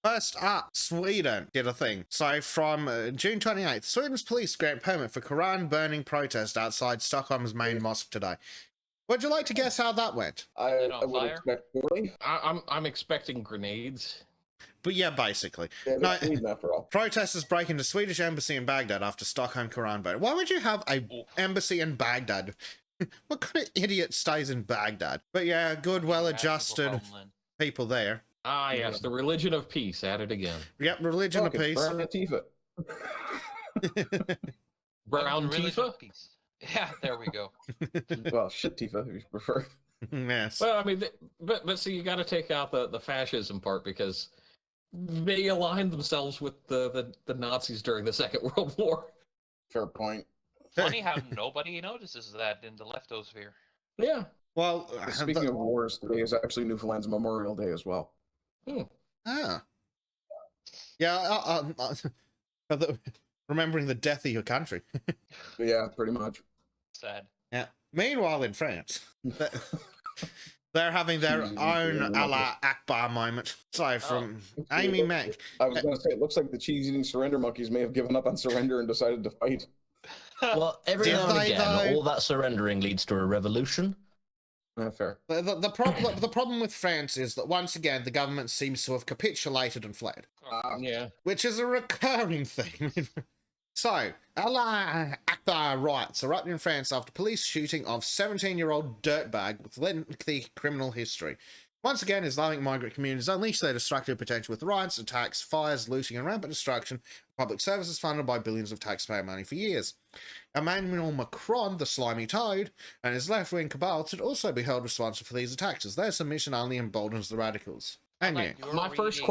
First up, Sweden did a thing. So from June 28th, Sweden's police grant permit for Quran burning protest outside Stockholm's main mosque today. Would you like to guess how that went? I would fire? expect poorly. I'm expecting grenades. But yeah, basically. Yeah, No, Sweden after all. protesters break into Swedish embassy in Baghdad after Stockholm Quran burning. Why would you have a embassy in Baghdad? What kind of idiot stays in Baghdad? But yeah, good, well-adjusted people there. Ah, yes, the religion of peace at it again. Yep, religion of peace. Brown Antifa. Brown Religion Tifa? of peace. Yeah, there we go. Well, shit Tifa, if you prefer. Yes. Well, I mean, but see, you got to take out the fascism part because they aligned themselves with the Nazis during the Second World War. Fair point. Funny how nobody notices that in the leftosphere. Yeah. Well, Speaking of wars, today is actually Newfoundland's Memorial Day as well. Ah. Yeah, remembering the death of your country. Yeah, pretty much. Sad. Yeah. Meanwhile, in France, they're having their own Allah Akbar moment. So from Amy Mack. I was going to say, it looks like the cheese-eating surrender monkeys may have given up on surrender and decided to fight. Well, every Did now and they, again, though? all that surrendering leads to a revolution. Fair. The problem with France is that once again the government seems to have capitulated and fled, Yeah. which is a recurring thing. So, Allah Akbar riots erupted in France after police shooting of 17-year-old dirtbag with lengthy criminal history. Once again, Islamic migrant communities unleash their destructive potential with riots, attacks, fires, looting, and rampant destruction of public services funded by billions of taxpayer money for years. Emmanuel Macron, the slimy toad, and his left-wing cabal should also be held responsible for these attacks, as their submission only emboldens the radicals. And you. My first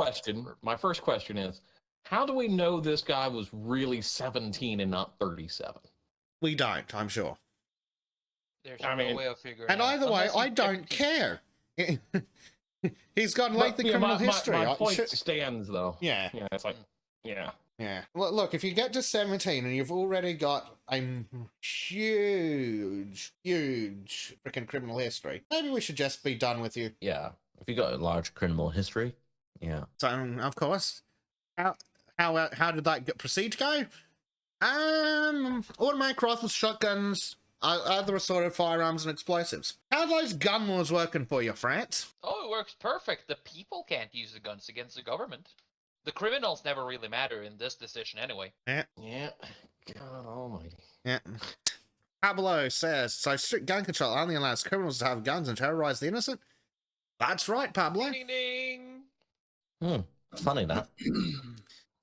question is, how do we know this guy was really 17 and not 37? We don't, I'm sure. There's I no mean, way of figuring And out. either way, Unless I you don't pick- care. He's got lengthy criminal history. My point stands, though. Yeah. Yeah, it's like, yeah. Yeah. Look, if you get to 17 and you've already got a huge freaking criminal history, maybe we should just be done with you. Yeah, if you got a large criminal history, yeah. So, of course, how did that proceed to go? Automatic rifles, shotguns, other assorted firearms and explosives. How are those gun laws working for you, France? Oh, it works perfect. The people can't use the guns against the government. The criminals never really matter in this decision anyway. Yeah. Yeah. God almighty. Yeah. Pablo says, so strict gun control only allows criminals to have guns and terrorize the innocent? That's right, Pablo. Ding ding. Funny that.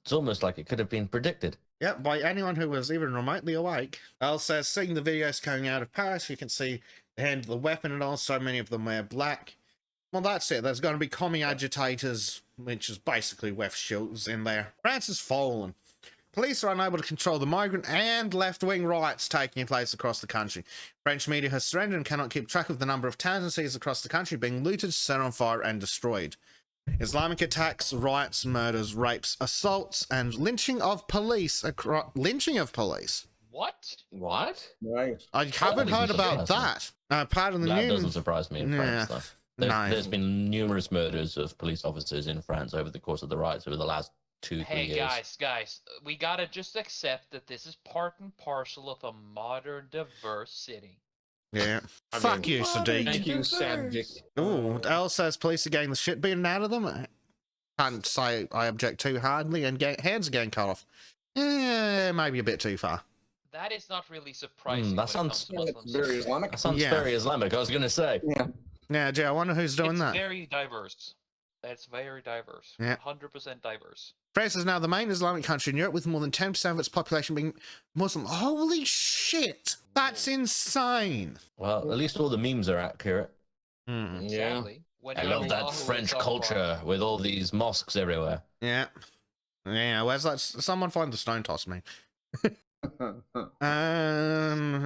It's almost like it could have been predicted. Yep, by anyone who was even remotely awake. Al says, seeing the videos coming out of Paris, you can see the hand of the weapon and also many of them wear black. Well, that's it. There's going to be commie agitators, which is basically Wef Schultz in there. France has fallen. Police are unable to control the migrant and left-wing riots taking place across the country. French media has surrendered and cannot keep track of the number of towns and cities across the country being looted, set on fire, and destroyed. Islamic attacks, riots, murders, rapes, assaults, and lynching of police. Lynching of police. What? What? Right. I haven't heard doesn't about surprise that. Part of the That news. doesn't surprise me in France, though. There's No. been numerous murders of police officers in France over the course of the riots over the last 2-3 Hey years. guys, we gotta just accept that this is part and parcel of a modern, diverse city. Yeah. I Fuck mean, you, Sadiq. Thank you, Saddick. Ooh, Al says police are getting the shit beaten out of them. Can't say I object too hardly, and hands are getting cut off. Maybe a bit too far. That is not really surprising. that when it sounds- comes to It's Muslims. very Islamic. That sounds Yeah. very Islamic, I was going to say. Yeah. Yeah, Jay, I wonder who's doing It's that. very diverse. That's very diverse. Yeah. 100% diverse. France is now the main Islamic country in Europe with more than 10% of its population being Muslim. Holy shit! That's insane! Well, at least all the memes are accurate. Hmm. Yeah. Exactly. When I you're love that Allahu French Akbar. culture with all these mosques everywhere. Yeah. Yeah, where's that? Someone find the stone toss me.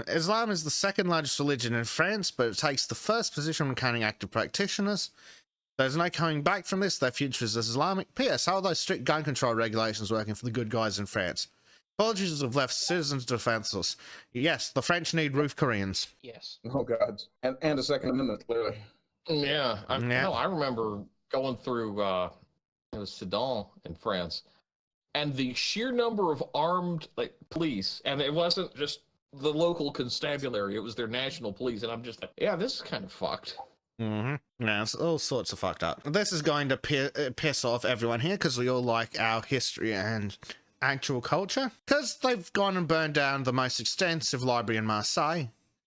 Islam is the second largest religion in France, but it takes the first position when counting active practitioners. There's no coming back from this. Their future is Islamic. P.S. How are those strict gun control regulations working for the good guys in France? Apologies have left citizens defenseless. Yes, the French need roof Koreans. Yes. Oh, God. And a Second Amendment, clearly. Yeah. Yeah. I remember going through it was Sedan in France, and the sheer number of armed police, and it wasn't just the local constabulary; it was their national police. And I'm just like, yeah, this is kind of fucked. Yeah, it's all sorts of fucked up. This is going to piss off everyone here because we all like our history and actual culture. Because they've gone and burned down the most extensive library in Marseille.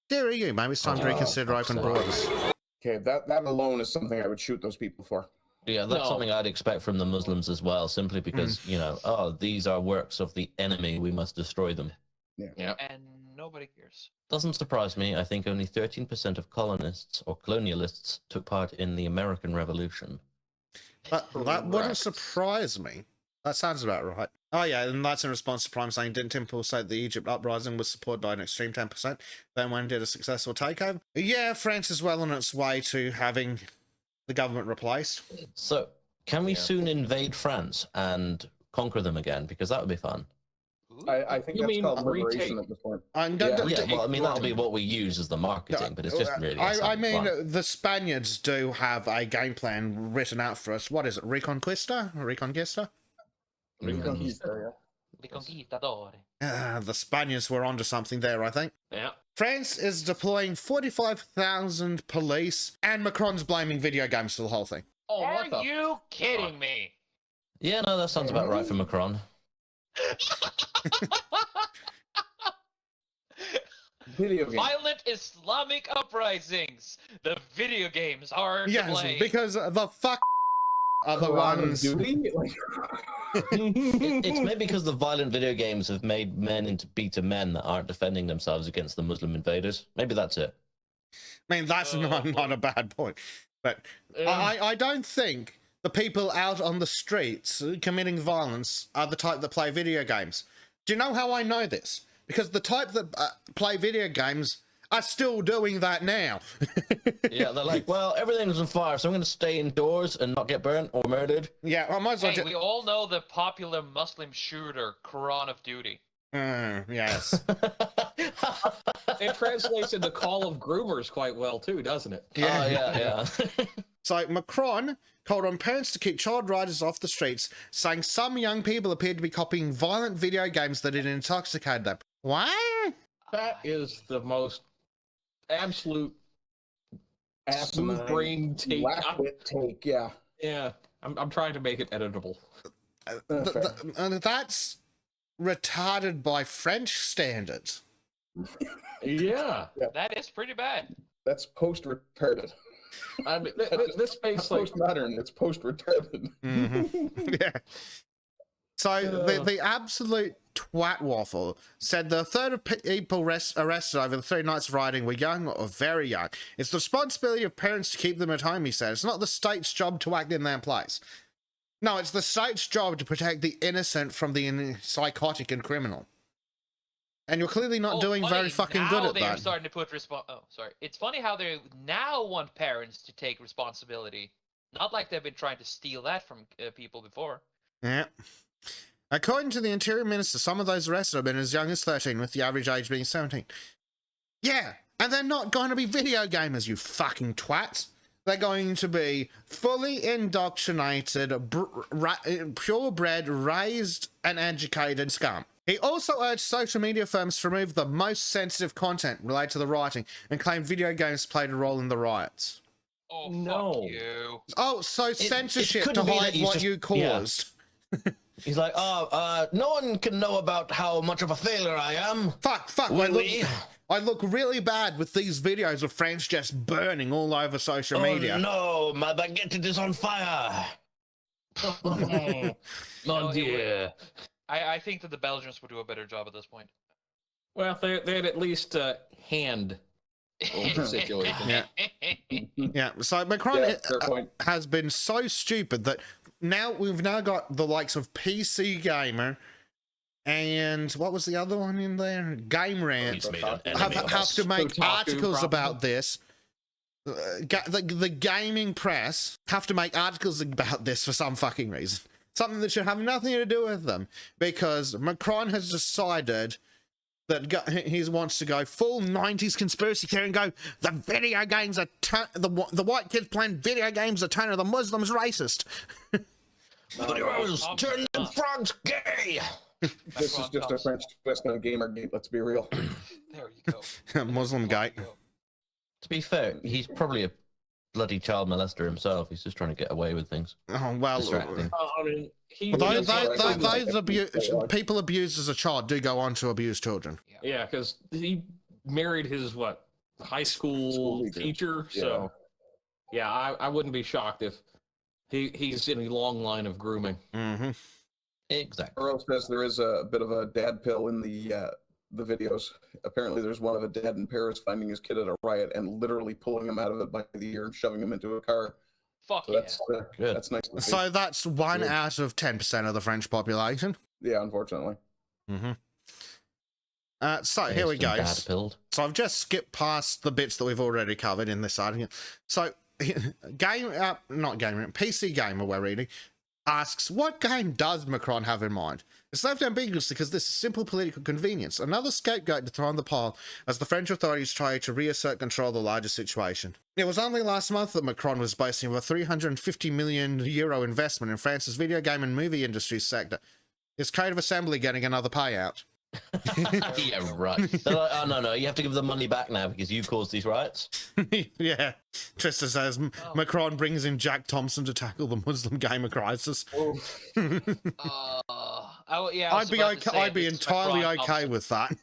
Dear EU, maybe it's time to reconsider open borders. Okay, that alone is something I would shoot those people for. Yeah, that's something I'd expect from the Muslims as well, simply because, you know, oh, these are works of the enemy, we must destroy them. Yeah. And nobody cares. Doesn't surprise me. I think only 13% of colonists or colonialists took part in the American Revolution. That wouldn't Correct. surprise me. That sounds about right. Oh yeah, and that's in response to Prime saying, didn't Temple say the Egypt uprising was supported by an extreme 10%? Then when did a successful takeover? Yeah, France is well on its way to having the government replaced. So, can we soon invade France and conquer them again? Because that would be fun. I think You that's mean called retake? liberation at this point. Yeah, well, I mean, that'll be what we use as the marketing, but it's just really... I mean, fun. the Spaniards do have a game plan written out for us. What is it? Reconquista? Reconquista? Reconquista, The Conquistador. The Spaniards were onto something there, I think. Yeah. France is deploying 45,000 police, and Macron's blaming video games for the whole thing. Oh, Are what the? you kidding me? Yeah, no, that sounds about right for Macron. Video game. Violent Islamic uprisings. The video games are to Yes, blame. because the fuck are the Call of ones... Duty? Like, It's maybe because the violent video games have made men into beta men that aren't defending themselves against the Muslim invaders. Maybe that's it. I mean, that's not a bad point. But I don't think the people out on the streets committing violence are the type that play video games. Do you know how I know this? Because the type that play video games are still doing that now. Yeah, they're like, well, everything's on fire, so I'm going to stay indoors and not get burnt or murdered. Yeah, I might as well Hey, we all know the popular Muslim shooter, Quran of Duty. yes. It translates into Call of Groomers quite well too, doesn't it? Yeah. Yeah. So Macron called on parents to keep child riders off the streets, saying some young people appeared to be copying violent video games that had intoxicated them. What? That is the most absolute asinine, smooth brain take. whack-wit take, yeah. Yeah, I'm trying to make it editable. Fair. And that's retarded by French standards. Yeah, That is pretty bad. That's post-retarded. I mean, this Not makes like postmodern, it's post-retarded. Yeah. So the absolute twat waffle said the third of people arrested over the 3 nights of rioting were young or very young. It's the responsibility of parents to keep them at home, he said. It's not the state's job to act in their place. No, it's the state's job to protect the innocent from the psychotic and criminal. And you're clearly not doing very fucking good at they're that. starting to put It's funny how they now want parents to take responsibility. Not like they've been trying to steal that from people before. Yeah. According to the Interior Minister, some of those arrested have been as young as 13, with the average age being 17. Yeah, and they're not going to be video gamers, you fucking twats. They're going to be fully indoctrinated, purebred, raised and educated scum. He also urged social media firms to remove the most sensitive content related to the rioting and claimed video games played a role in the riots. Oh, No. fuck you. Oh, so censorship to couldn't be that hide he's what just- you caused. He's like, no one can know about how much of a failure I am. Fuck. I look really bad with these videos of France just burning all over social media. No, my baguette is on fire. No, Mon it Dieu. I think that the Belgians would do a better job at this point. well, they'd at least hand over the situation. Yeah. Yeah, so Macron Yeah, fair point. has been so stupid that we've now got the likes of PC Gamer and what was the other one in there? Game Rant. He's made an Have enemy of us. to make Kotaku, articles probably. about this. The gaming press have to make articles about this for some fucking reason. Something that should have nothing to do with them, because Macron has decided that he wants to go full 90s conspiracy theory and go, the video games are the white kids playing video games are turning the Muslims racist. Superheroes turn them frogs gay. This is just a French twist on Gamergate. Let's be real. There you go. Muslim guy. There you go. To be fair, he's probably a bloody child molester himself. He's just trying to get away with things. Oh well. Distracting. I mean, he. Well, he- those people abused as a child do go on to abuse children. Yeah, because he married his high school School teacher. So, yeah, I wouldn't be shocked if he's in a long line of grooming. Mm-hmm. Exactly. Earl says there is a bit of a dad pill in the videos. Apparently, there's one of a dad in Paris finding his kid at a riot and literally pulling him out of it by the ear and shoving him into a car. Fuck So yeah. Good. that's nice to see. So that's 1 Yeah. out of 10% of the French population. Yeah, unfortunately. Mm-hmm. So here we go. Dad pilled. So I've just skipped past the bits that we've already covered in this article. So PC Gamer we're reading asks, what game does Macron have in mind? It's left ambiguous because this is simple political convenience, another scapegoat to throw on the pile as the French authorities try to reassert control of the larger situation. It was only last month that Macron was boasting of a 350 million euro investment in France's video game and movie industry sector. Is Creative Assembly getting another payout? Yeah, right. They're like, oh no, you have to give the money back now because you caused these riots. Yeah. Trista says Macron brings in Jack Thompson to tackle the Muslim gamer crisis. I'd be entirely okay with that.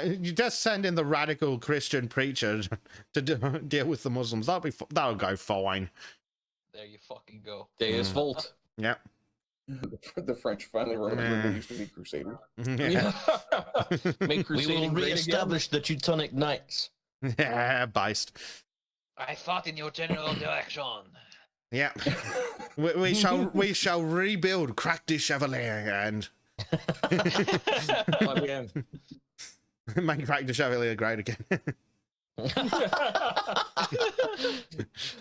You just send in the radical Christian preacher to deal with the Muslims. That'll go fine. There you fucking go. Deus Volt. Yep. The French finally remembered they used to be crusaders. Yeah. Make We will crusading great again. re-establish the Teutonic Knights. Yeah, based. I fought in your general direction. Yeah. we shall rebuild Crack de Chevalier and Again. make Crack de Chevalier great again.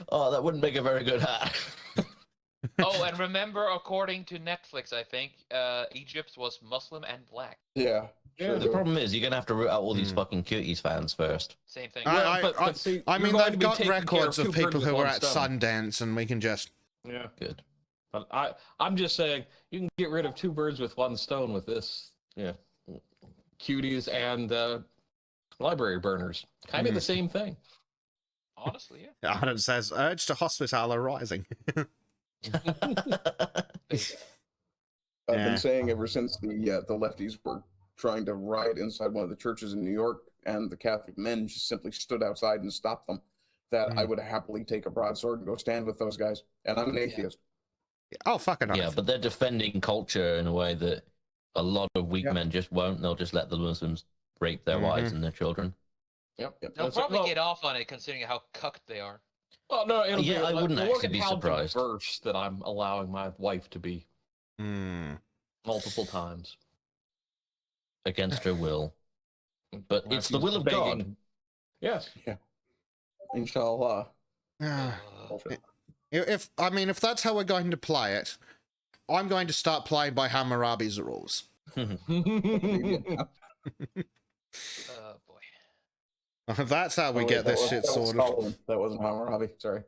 Oh, that wouldn't make a very good hat. Oh, and remember, according to Netflix, I think Egypt was Muslim and black. Yeah. Yeah, The problem is you're gonna have to root out all these fucking cuties fans first. Same thing. See, I you're mean, going to they've be got taking care records of of two people birds with who were one at stone. Sundance, and we can just. Yeah, Good. but I'm just saying you can get rid of two birds with one stone with this. Yeah, cuties and library burners, kind of the same thing. Honestly, yeah. Adam says, urge to hospital arising. I've Yeah. been saying ever since the lefties were trying to riot inside one of the churches in New York, and the Catholic men just simply stood outside and stopped them, that I would happily take a broadsword and go stand with those guys. And I'm an atheist. Oh, fucking Yeah, but they're defending culture in a way that a lot of weak Yeah. men just won't. They'll just let the Muslims rape their wives and their children. Yep. Yep. They'll That's- probably well, get off on it considering how cucked they are. Oh no, it'll Yeah, be, I wouldn't look actually at be how surprised. diverse that I'm allowing my wife to be multiple times. Against her will. But Well, it's the she's will of God. begging. Yes. Inshallah. If that's how we're going to play it, I'm going to start playing by Hammurabi's rules. Boy. That's how we Oh, get wait, this that shit was sorted. Solomon. That wasn't Hammurabi. Sorry.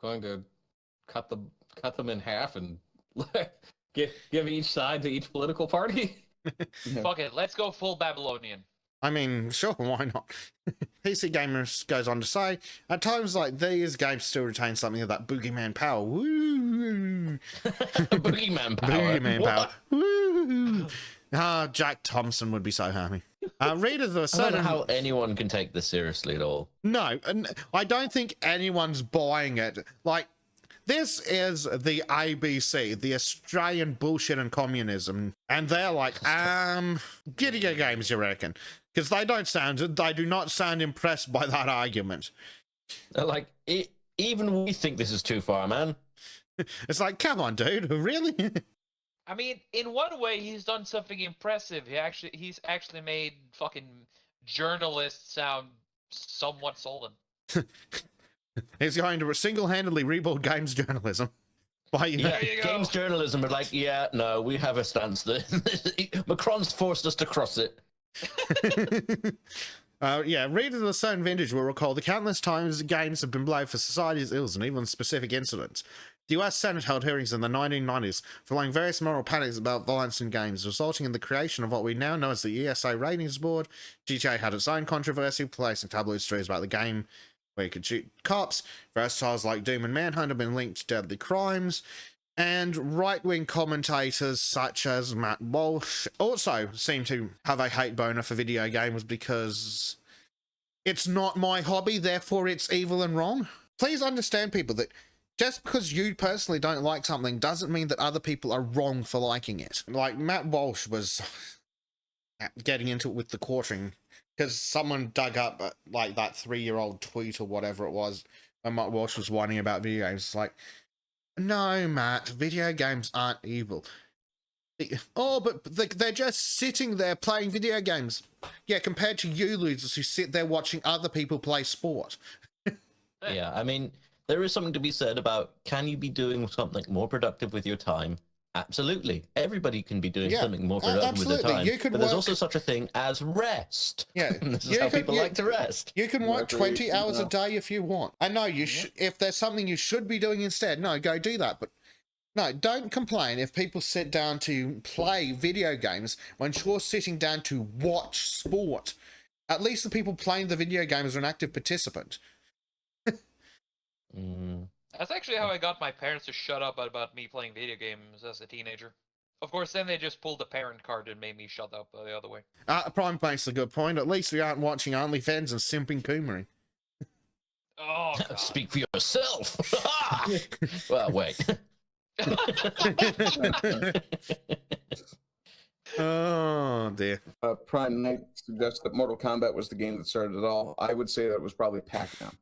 Going to cut them in half and give each side to each political party. Yeah. Fuck it, let's go full Babylonian. I mean, sure, why not? PC Gamers goes on to say, at times like these, games still retain something of that boogeyman power. Woo! Boogeyman power. Boogeyman power. What? Woo! Jack Thompson would be so happy. Readers of a I don't certain... know how anyone can take this seriously at all. No, and I don't think anyone's buying it. Like, this is the ABC, the Australian bullshit and communism, and they're like, get your games, you reckon? Because they do not sound impressed by that argument. They're like, even we think this is too far, man. It's like, come on, dude, really? I mean, in one way, he's done something impressive. He's actually made fucking journalists sound somewhat sullen. He's going to single-handedly rebuild games journalism. By There you go. Games journalism are like, yeah, no, we have a stance that Macron's forced us to cross it. Readers of a certain vintage will recall the countless times games have been blamed for society's ills and even specific incidents. The US Senate held hearings in the 1990s following various moral panics about violence in games, resulting in the creation of what we now know as the ESA Ratings Board. GTA had its own controversy, placing tabloid stories about the game where you could shoot cops. Various titles like Doom and Manhunt have been linked to deadly crimes. And right-wing commentators such as Matt Walsh also seem to have a hate boner for video games because it's not my hobby, therefore it's evil and wrong. Please understand, people, that just because you personally don't like something doesn't mean that other people are wrong for liking it. Like, Matt Walsh was getting into it with the quartering because someone dug up, like, that 3-year-old tweet or whatever it was when Matt Walsh was whining about video games. It's like, no, Matt, video games aren't evil. Oh, but they're just sitting there playing video games. Yeah, compared to you losers who sit there watching other people play sport. Yeah, I mean, there is something to be said about, can you be doing something more productive with your time? Absolutely. Everybody can be doing something more productive with their time. You could but there's also such a thing as rest. Yeah. This is how people like to rest. You can work 20 hours a day if you want. I know you if there's something you should be doing instead, no, go do that. But no, don't complain if people sit down to play video games when you're sitting down to watch sport. At least the people playing the video games are an active participant. That's actually how I got my parents to shut up about me playing video games as a teenager. Of course, then they just pulled the parent card and made me shut up the other way. Prime makes a good point. At least we aren't watching OnlyFans and simping Coomery. Oh, God. Speak for yourself. Well, wait. Oh, dear. Prime Knight suggests that Mortal Kombat was the game that started it all. I would say that it was probably Pac-Man.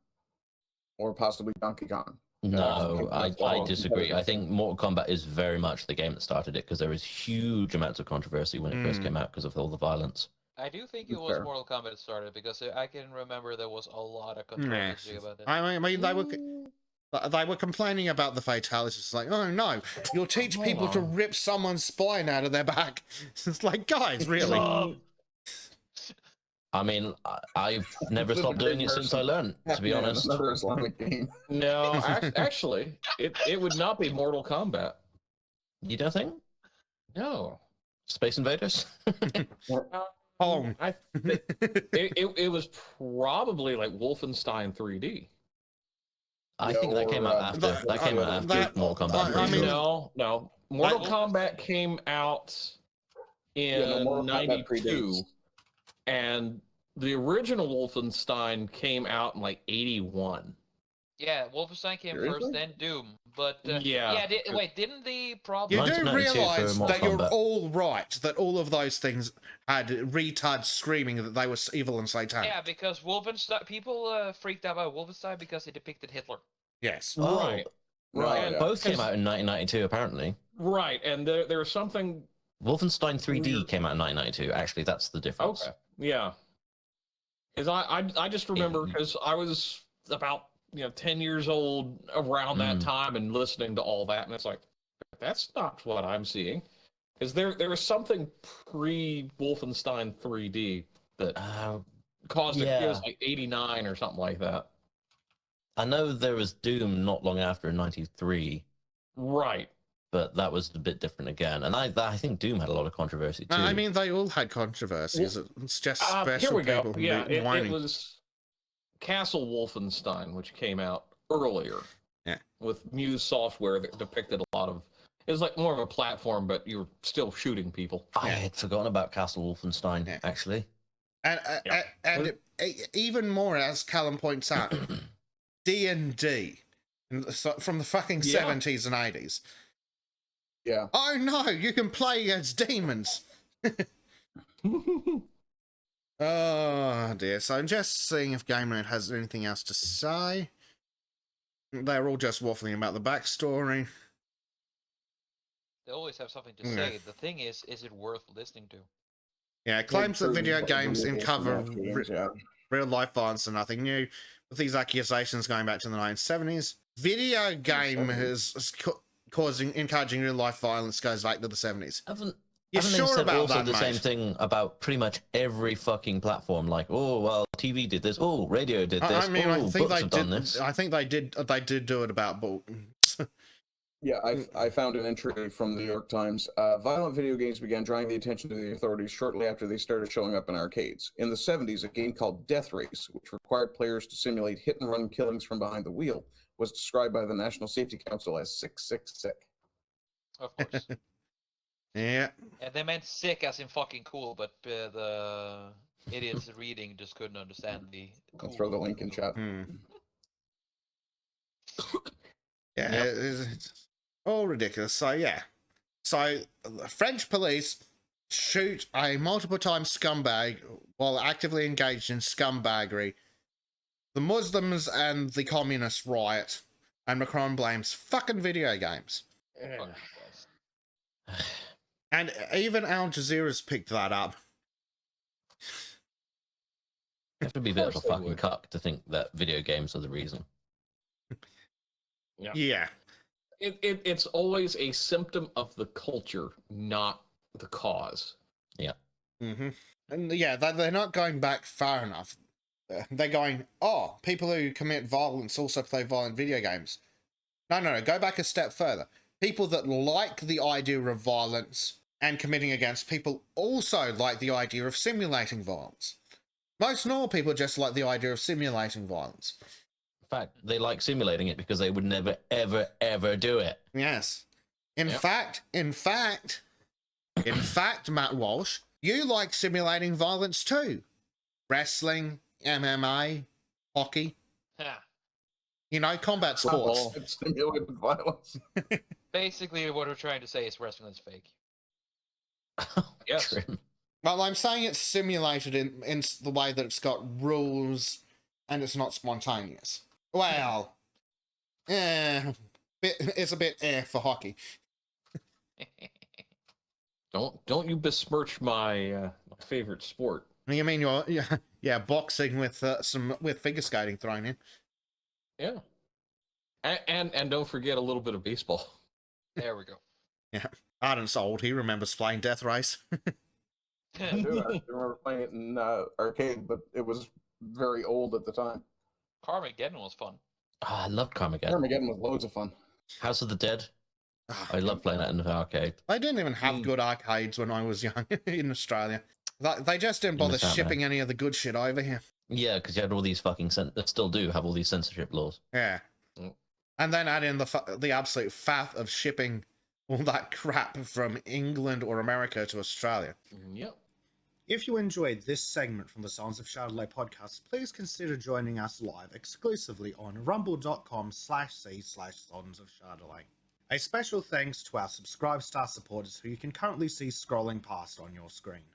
Or possibly Donkey Kong. No, I disagree. I think Mortal Kombat is very much the game that started it because there was huge amounts of controversy when it first came out because of all the violence. I do think it was Mortal Kombat that started because I can remember there was a lot of controversy about it. I mean, they were complaining about the fatalities. It's like, oh no, you'll teach people to rip someone's spine out of their back. It's like, guys, really? I mean, I've never stopped doing it since I learned, to be honest. Another Islamic game. No, actually, it would not be Mortal Kombat. You don't think? No. Space Invaders? Oh. It was probably like Wolfenstein 3D. I think that came out after. That came out after Mortal Kombat. I mean, no. Mortal Kombat came out in 92. And the original Wolfenstein came out in like 81. Yeah, Wolfenstein came first, then Doom. But wait, didn't the problem? You do 1992 realise for that Mortal you're Kombat. all right, that all of those things had retards screaming that they were evil and satanic. Yeah, because Wolfenstein people freaked out about Wolfenstein because it depicted Hitler. Yes. Oh, Right. And both came out in 1992, apparently. Right, and there was something. Wolfenstein 3D came out in 1992. Actually, that's the difference. Okay. Yeah. Because I just remember because I was about 10 years old around that time and listening to all that, and it's like, that's not what I'm seeing. Because there was something pre Wolfenstein 3D that caused it. It was like 89 or something like that. I know there was Doom not long after in 93. Right. But that was a bit different again. And I think Doom had a lot of controversy too. I mean, they all had controversies. It's just special here we go. people Yeah, whining. it was Castle Wolfenstein, which came out earlier. Yeah. With Muse software that depicted a lot of. It was like more of a platform, but you're still shooting people. I had forgotten about Castle Wolfenstein, actually. And even more, as Callum points out, D&D from the fucking 70s and 80s. Yeah. Oh no, you can play against demons. Oh dear. So I'm just seeing if GameRant has anything else to say. They're all just waffling about the backstory. They always have something to say. The thing is it worth listening to? Yeah, it claims that video games uncover real life violence are nothing new, with these accusations going back to the 1970s. Video game is encouraging real life violence goes back to the 70s. Haven't You're they sure said about also that, the same mate? thing about pretty much every fucking platform? Like, oh well, TV did this. Oh, radio did this. I mean, oh, I think books they have done did. this. I think they did. They did do it about books. Yeah, I found an entry from the New York Times. Violent video games began drawing the attention of the authorities shortly after they started showing up in arcades. In the 70s, a game called Death Race, which required players to simulate hit-and-run killings from behind the wheel, was described by the National Safety Council as sick, sick, sick. Of course. Yeah. And they meant sick as in fucking cool, but the idiots reading just couldn't understand the I'll cool. throw the link in chat. Yeah, Yep. it's all ridiculous. So yeah, so the French police shoot a multiple time scumbag while actively engaged in scumbaggery. The Muslims and the communists riot, and Macron blames fucking video games. Fucking Christ. And even Al Jazeera's picked that up. You have to be a bit of a course they fucking would. cuck to think that video games are the reason. Yeah. It's always a symptom of the culture, not the cause. Mm-hmm. And yeah, they're not going back far enough. They're going, oh, people who commit violence also play violent video games. No, go back a step further. People that like the idea of violence and committing against people also like the idea of simulating violence. Most normal people just like the idea of simulating violence. In fact, they like simulating it because they would never, ever, ever do it. Yes. In Yep. fact, Matt Walsh, you like simulating violence too. Wrestling, MMA, hockey, Ha. you know, combat sports. Football. It's simulated violence. Basically, what we're trying to say is wrestling is fake. Yes. Trim. Well, I'm saying it's simulated in the way that it's got rules and it's not spontaneous. Well, it's a bit for hockey. Don't you besmirch my my favorite sport. You mean you're boxing with with figure skating thrown in? Yeah. And don't forget a little bit of baseball. There we go. Yeah, Arden's old. He remembers playing Death Race. I do. I remember playing it in arcade, but it was very old at the time. Carmageddon was fun. Oh, I love Carmageddon. Armageddon was loads of fun. House of the Dead. Ah, I love playing that in the arcade. They didn't even have good arcades when I was young in Australia. They just didn't bother miss out, shipping any of the good shit over here. Yeah, because you had all these fucking they still do have all these censorship laws. Yeah. Mm. And then add in the absolute faff of shipping all that crap from England or America to Australia. Yep. If you enjoyed this segment from the Sons of Chardonnay podcast, please consider joining us live exclusively on rumble.com/c/Sons of Chardonnay. A special thanks to our subscribe star supporters who you can currently see scrolling past on your screen.